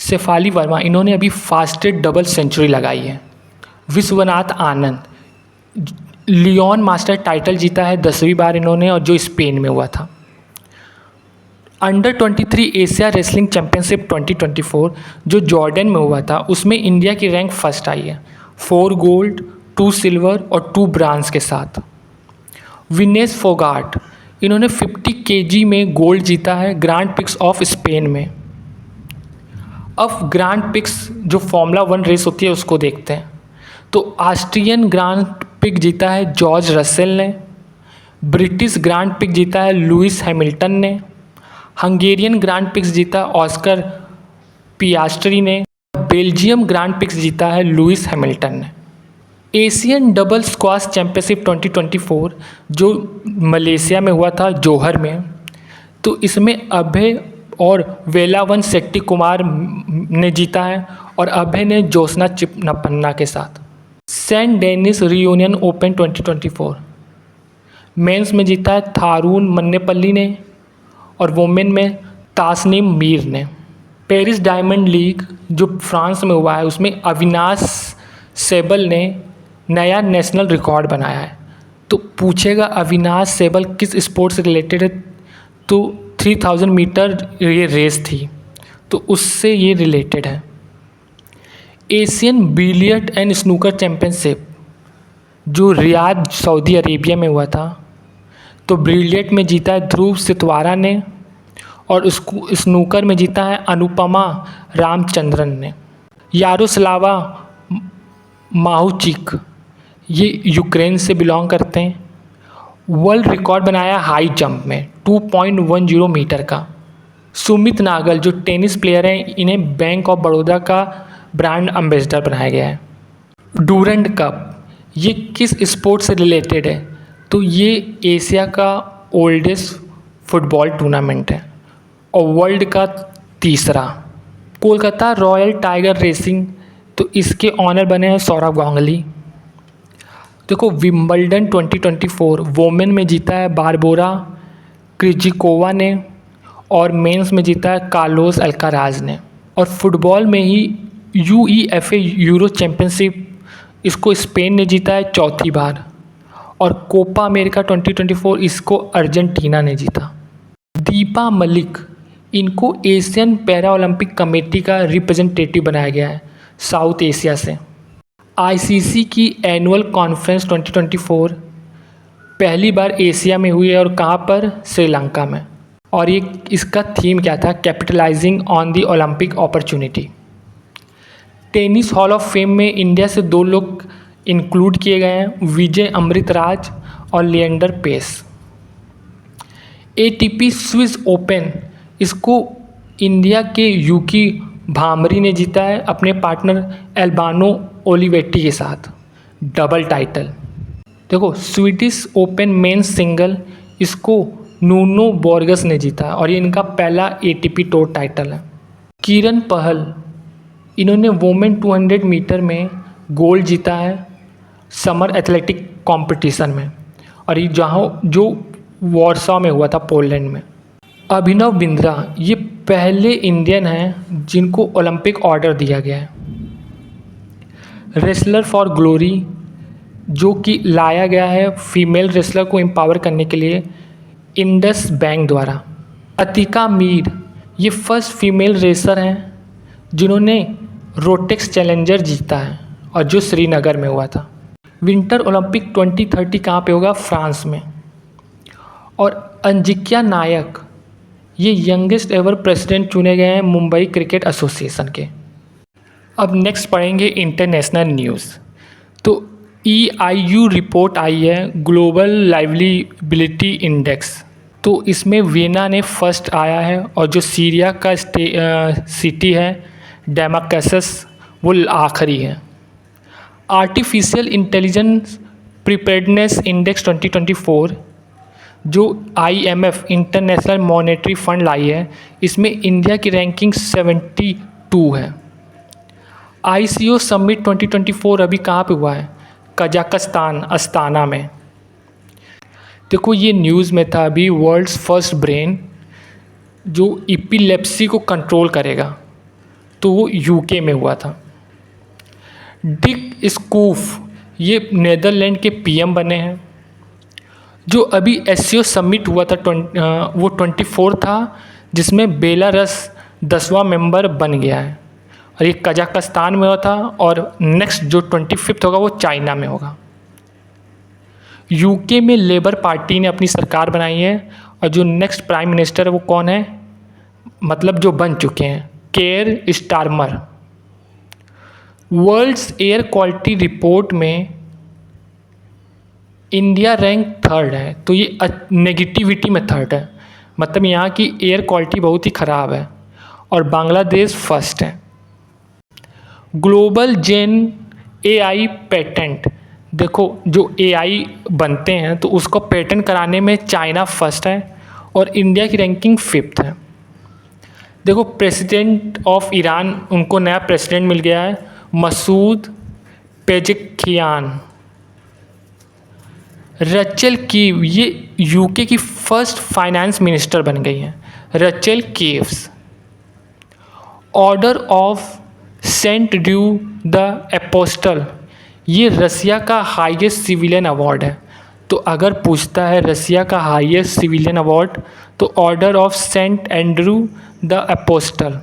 शेफाली वर्मा, इन्होंने अभी fastest double century लगाई है। Vishwanath Anand, Leone master title जीता है 10वीं बार इन्होंने, और जो स्पेन में हुआ था। अंडर 23 एशिया रेसलिंग चैंपियनशिप 2024 जो जॉर्डन में हुआ था, उसमें इंडिया की रैंक फर्स्ट आई है 4 गोल्ड 2 सिल्वर और 2 ब्रांज के साथ। विनेश फोगाट, इन्होंने 50 केजी में गोल्ड जीता है ग्रैंड प्रिक्स ऑफ स्पेन में। अब ग्रैंड प्रिक्स जो फॉर्मूला 1 रेस होती है उसको देखते हैं। तो ऑस्ट्रियन ग्रैंड प्रिक्स जीता है जॉर्ज रसेल ने, ब्रिटिश ग्रैंड प्रिक्स जीता है लुइस हैमिल्टन ने, हंगेरियन ग्रैंड प्रिक्स जीता ऑस्कर पियास्ट्री ने, बेल्जियम ग्रैंड प्रिक्स जीता है लुइस हैमिल्टन ने। एशियन डबल स्क्वाश चैंपियनशिप 2024 जो मलेशिया में हुआ था जोहर में, तो इसमें अभय और वेलावन शेट्टी कुमार ने जीता है, और अभय ने ज्योत्सना चिन्नप्पा के साथ। Saint Denis Reunion Open 2024 men's में जीता है थारून मन्नेपल्ली ने, और वोमेन में तासनीम मीर ने। पेरिस डायमंड लीग जो फ्रांस में हुआ है, उसमें अविनाश सेबल ने नया नेशनल रिकॉर्ड बनाया है। तो पूछेगा अविनाश सेबल किस स्पोर्ट से रिलेटेड है, तो 3000 मीटर ये रेस थी, तो उससे ये रिलेटेड है। Asian billiard and snooker championship जो रियाद सऊदी अरेबिया में हुआ था, तो बिलियर्ड में जीता है ध्रुव सितवारा ने, और उसको स्नूकर में जीता है अनुपमा रामचंद्रन ने। यारोस्लावा माहुचिक, ये यूक्रेन से बिलोंग करते हैं। वर्ल्ड रिकॉर्ड बनाया हाई जंप में 2.10 मीटर का। सुमित नागल जो टेनिस प्लेयर हैं, इन्हें बैंक ऑफ बड़ौदा का ब्रांड एम्बेसडर बनाया गया है। डूरंड कप ये किस स्पोर्ट से रिलेटेड है, तो ये एशिया का ओल्डेस्ट फुटबॉल टूर्नामेंट है और वर्ल्ड का तीसरा। कोलकाता रॉयल टाइगर रेसिंग, तो इसके ऑनर बने हैं सौरभ गांगुली। देखो विंबलडन 2024 वोमेन में जीता है बारबोरा क्रिजिकोवा ने, और मेंस में जीता है कार्लोस अल्काराज ने। और फुटबॉल में ही UEFA यूरो चैंपियनशिप, इसको स्पेन ने जीता है 4थी बार, और कोपा अमेरिका 2024 इसको अर्जेंटीना ने जीता। दीपा मलिक, इनको एशियन पैरा ओलंपिक कमेटी का रिप्रेजेंटेटिव बनाया गया है साउथ एशिया से। ICC की एनुअल कॉन्फ्रेंस 2024 पहली बार एशिया में हुई है, और कहाँ पर, श्रीलंका में। और ये इसका थीम क्या था, capitalising on the Olympic opportunity. Tennis hall of fame में इंडिया से 2 लोग इंक्लूड किए गए हैं, विजय अमृतराज और Leander Paes. ATP Swiss Open, इसको इंडिया के यूकी भामरी ने जीता है अपने पार्टनर एल्बानो ओलिवेटी के साथ, डबल टाइटल। देखो स्वीडिश ओपन मेंस सिंगल, इसको नूनो बोर्गस ने जीता, और ये इनका पहला ATP टूर टाइटल है। किरण पहल, इन्होंने वोमेन 200 मीटर में गोल्ड जीता है समर एथलेटिक कंपटीशन में, और ये जो वॉर्सो में हुआ था पोलैंड में। अभिनव बिंद्रा, ये पहले इंडियन हैं जिनको ओलंपिक ऑर्डर दिया गया है। रेसलर फॉर ग्लोरी, जो कि लाया गया है फीमेल रेसलर को एम्पावर करने के लिए इंडस बैंक द्वारा। अतिका मीर, ये फर्स्ट फीमेल रेसर हैं जिन्होंने रोटेक्स चैलेंजर जीता है, और जो श्रीनगर में हुआ था। विंटर ओलंपिक 2030 कहाँ पे होगा, फ्रांस में। और अंजिक्या नायक, ये यंगेस्ट एवर प्रेसिडेंट चुने गए हैं मुंबई क्रिकेट एसोसिएशन के। अब नेक्स्ट पढ़ेंगे इंटरनेशनल न्यूज़। तो EIU रिपोर्ट आई है ग्लोबल लाइवलीबिलिटी इंडेक्स, तो इसमें वीना ने फर्स्ट आया है, और जो सीरिया का सिटी है डेमाकसस वो आखिरी है। आर्टिफिशियल इंटेलिजेंस प्रिपेयर्डनेस इंडेक्स 2024 जो IMF इंटरनेशनल मॉनेटरी फंड लाई है, इसमें इंडिया की रैंकिंग 72 है। ICO समिट 2024 अभी कहाँ पे हुआ है, कजाकिस्तान अस्ताना में। देखो ये न्यूज़ में था अभी, वर्ल्ड्स फर्स्ट ब्रेन जो एपिलेप्सी को कंट्रोल करेगा, तो वो यूके में हुआ था। डिक स्कूफ ये नीदरलैंड के पीएम बने हैं। जो अभी एससीओ समिट हुआ था वो 24 था, जिसमें बेलारस 10वां मेंबर बन गया है, और ये कजाकिस्तान में हुआ था, और नेक्स्ट जो 25 होगा वो चाइना में होगा। यूके में लेबर पार्टी ने अपनी सरकार बनाई है, और जो नेक्स्ट प्राइम मिनिस्टर है वो कौन है, मतलब जो बन चुके हैं, Keir Starmer. World's air quality report में इंडिया रैंक 3rd है, तो ये नेगेटिविटी में 3rd है, मतलब यहाँ की एयर क्वालिटी बहुत ही ख़राब है, और बांग्लादेश 1st है। ग्लोबल जेन एआई पेटेंट, देखो जो एआई बनते हैं तो उसको पेटेंट कराने में चाइना 1st है, और इंडिया की रैंकिंग 5th है। देखो प्रेसिडेंट ऑफ ईरान, उनको नया प्रेसिडेंट मिल गया है, मसूद पेजेकियान। रचेल कीव ये यूके की फर्स्ट फाइनेंस मिनिस्टर बन गई हैं, Rachel Reeves. Order of saint due the apostle, ये रसिया का हाईएस्ट सिविलियन अवार्ड है। तो अगर पूछता है रसिया का हाईएस्ट सिविलियन अवार्ड, तो order of Saint Andrew the Apostle.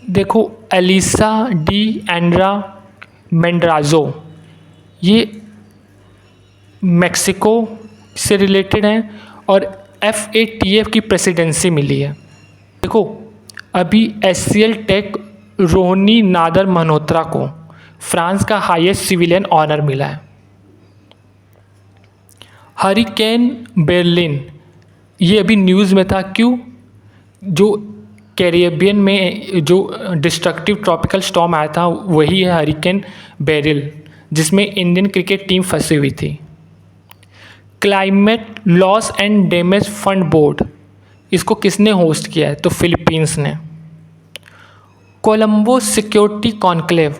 देखो एलिसा डी एंड्रा मेंड्राजो, ये मैक्सिको से रिलेटेड हैं, और FATF की प्रेसिडेंसी मिली है। देखो अभी HCL टेक रोहनी नादर मल्होत्रा को फ्रांस का हाईएस्ट सिविलियन ऑनर मिला है। हरिकेन बेर्लिन, ये अभी न्यूज़ में था, क्यों, जो कैरिबियन में जो डिस्ट्रक्टिव ट्रॉपिकल स्टॉर्म आया था वही है हरिकेन बेरिल, जिसमें इंडियन क्रिकेट टीम फंसी हुई थी। Climate loss and damage fund board, इसको किसने होस्ट किया है, तो फिलीपींस ने। कोलंबो सिक्योरिटी कॉन्क्लेव,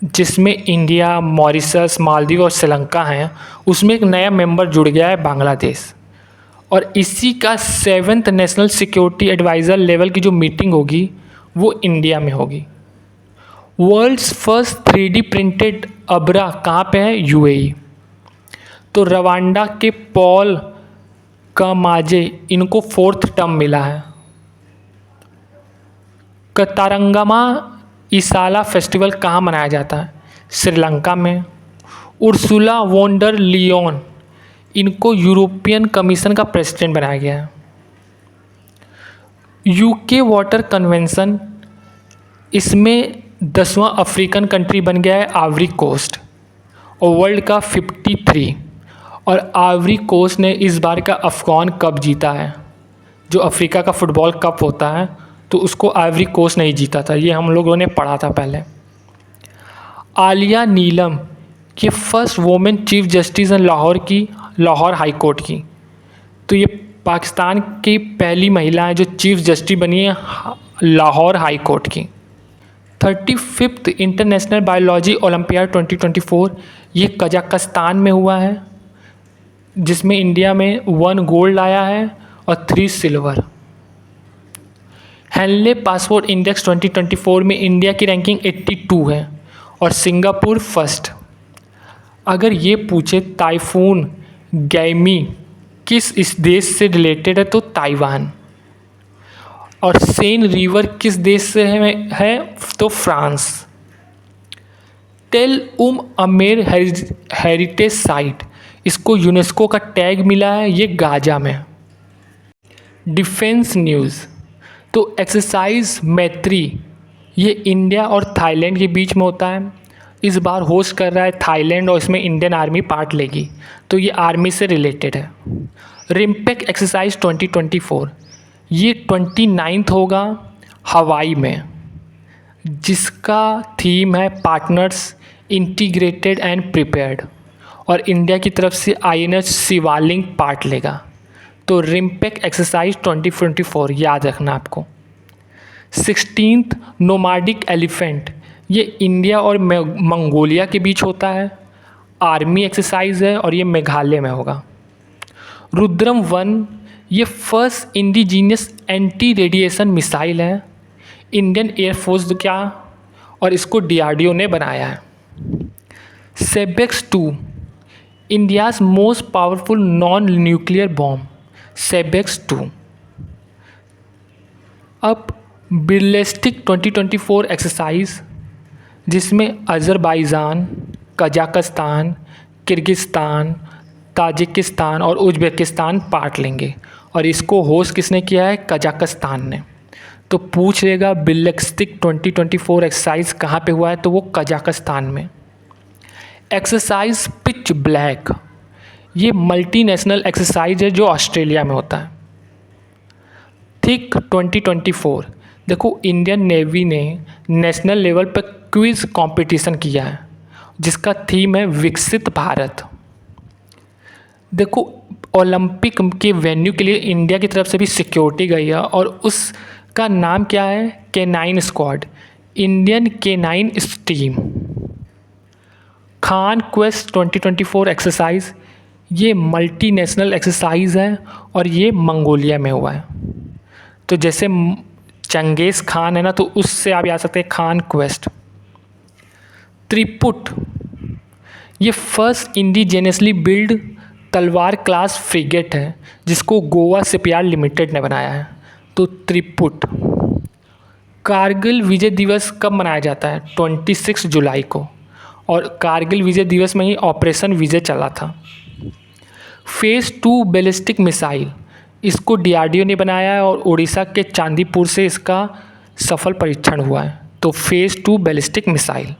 जिसमें इंडिया, मॉरिशस, मालदीव और श्रीलंका हैं, उसमें एक नया मेंबर जुड़ गया है, बांग्लादेश। और इसी का 7th national security adviser level की जो मीटिंग होगी वो इंडिया में होगी। वर्ल्ड्स फर्स्ट 3D प्रिंटेड अब्रा कहाँ पे है, UAE। तो रवांडा के पॉल कमाजे, इनको 4th टर्म मिला है। कतारंगमा इसाला फेस्टिवल कहाँ मनाया जाता है, श्रीलंका में। उर्सुला वॉन डर लियोन, इनको यूरोपियन कमीशन का प्रेसिडेंट बनाया गया है। यूके वाटर कन्वेंशन, इसमें 10वां अफ्रीकन कंट्री बन गया है आइवरी कोस्ट, और वर्ल्ड का 53। और आइवरी कोस्ट ने इस बार का अफ़गान कप जीता है, जो अफ्रीका का फुटबॉल कप होता है, तो उसको आइवरी कोस्ट नहीं जीता था, ये हम लोगों ने पढ़ा था पहले। आलिया नीलम, ये फर्स्ट वुमेन चीफ जस्टिस हैं लाहौर हाई कोर्ट की। तो ये पाकिस्तान की पहली महिला है जो चीफ जस्टिस बनी है लाहौर हाई कोर्ट की। 35th इंटरनेशनल बायोलॉजी ओलंपियाड 2024 ये कजाकिस्तान में हुआ है, जिसमें इंडिया में 1 गोल्ड आया है और 3 सिल्वर। हेनले पासपोर्ट इंडेक्स 2024 में इंडिया की रैंकिंग 82 है और सिंगापुर 1st। अगर ये पूछे टाइफून गैमी किस इस देश से रिलेटेड है, तो ताइवान। और सेन रिवर किस देश से है तो फ्रांस। टेल अमेर हेरिटेज साइट, इसको यूनेस्को का टैग मिला है, ये गाजा में। डिफेंस न्यूज़, तो एक्सरसाइज मैत्री ये इंडिया और थाईलैंड के बीच में होता है। इस बार होस्ट कर रहा है थाईलैंड और इसमें इंडियन आर्मी पार्ट लेगी, तो ये आर्मी से रिलेटेड है। रिम्पेक एक्सरसाइज 2024 ये 29 होगा हवाई में, जिसका थीम है पार्टनर्स इंटीग्रेटेड एंड प्रिपेयर्ड, और इंडिया की तरफ से INS शिवालिंग पार्ट लेगा। तो रिम्पेक एक्सरसाइज 2024 याद रखना आपको। 16th नोमाडिक एलिफेंट ये इंडिया और मंगोलिया के बीच होता है, आर्मी एक्सरसाइज है और ये मेघालय में होगा। रुद्रम 1 ये first indigenous anti radiation missile है, इंडियन एयरफोर्स क्या, और इसको डीआरडीओ ने बनाया है। SEBEX 2 India's most powerful non nuclear bomb, SEBEX 2। अब बिलेस्टिक 2024 एक्सरसाइज, जिसमें अज़रबाईजान, कजाकिस्तान, किर्गिस्तान, ताजिकिस्तान और उज़्बेकिस्तान पार्ट लेंगे, और इसको होस्ट किसने किया है, कजाकिस्तान ने। तो पूछ लेगा बिलेस्टिक 2024 एक्सरसाइज कहाँ पे हुआ है, तो वो कजाकिस्तान में। एक्सरसाइज पिच ब्लैक, ये मल्टीनेशनल एक्सरसाइज है जो ऑस्ट्रेलिया में होता है। थिक 2024, देखो इंडियन नेवी ने नेशनल लेवल पर क्विज़ कंपटीशन किया है जिसका थीम है विकसित भारत। देखो ओलंपिक के वेन्यू के लिए इंडिया की तरफ से भी सिक्योरिटी गई है, और उसका नाम क्या है, K9 squad, Indian K9 team. Khan quest 2024 exercise, ये मल्टीनेशनल एक्सरसाइज है और ये मंगोलिया में हुआ है। तो जैसे चंगेज़ खान है ना, तो उससे आप याद सकते हैं खान क्वेस्ट। त्रिपुट, ये फर्स्ट इंडिजेनियसली बिल्ड तलवार क्लास फ्रिगेट है जिसको गोवा शिपयार्ड लिमिटेड ने बनाया है। तो त्रिपुट। कारगिल विजय दिवस कब मनाया जाता है, 26 जुलाई को, और कारगिल विजय दिवस में ही ऑपरेशन विजय चला था। फेज़ 2 बैलिस्टिक मिसाइल, इसको डीआरडीओ ने बनाया है और उड़ीसा के चांदीपुर से इसका सफल परीक्षण हुआ है। तो फेज़ 2 बैलिस्टिक मिसाइल।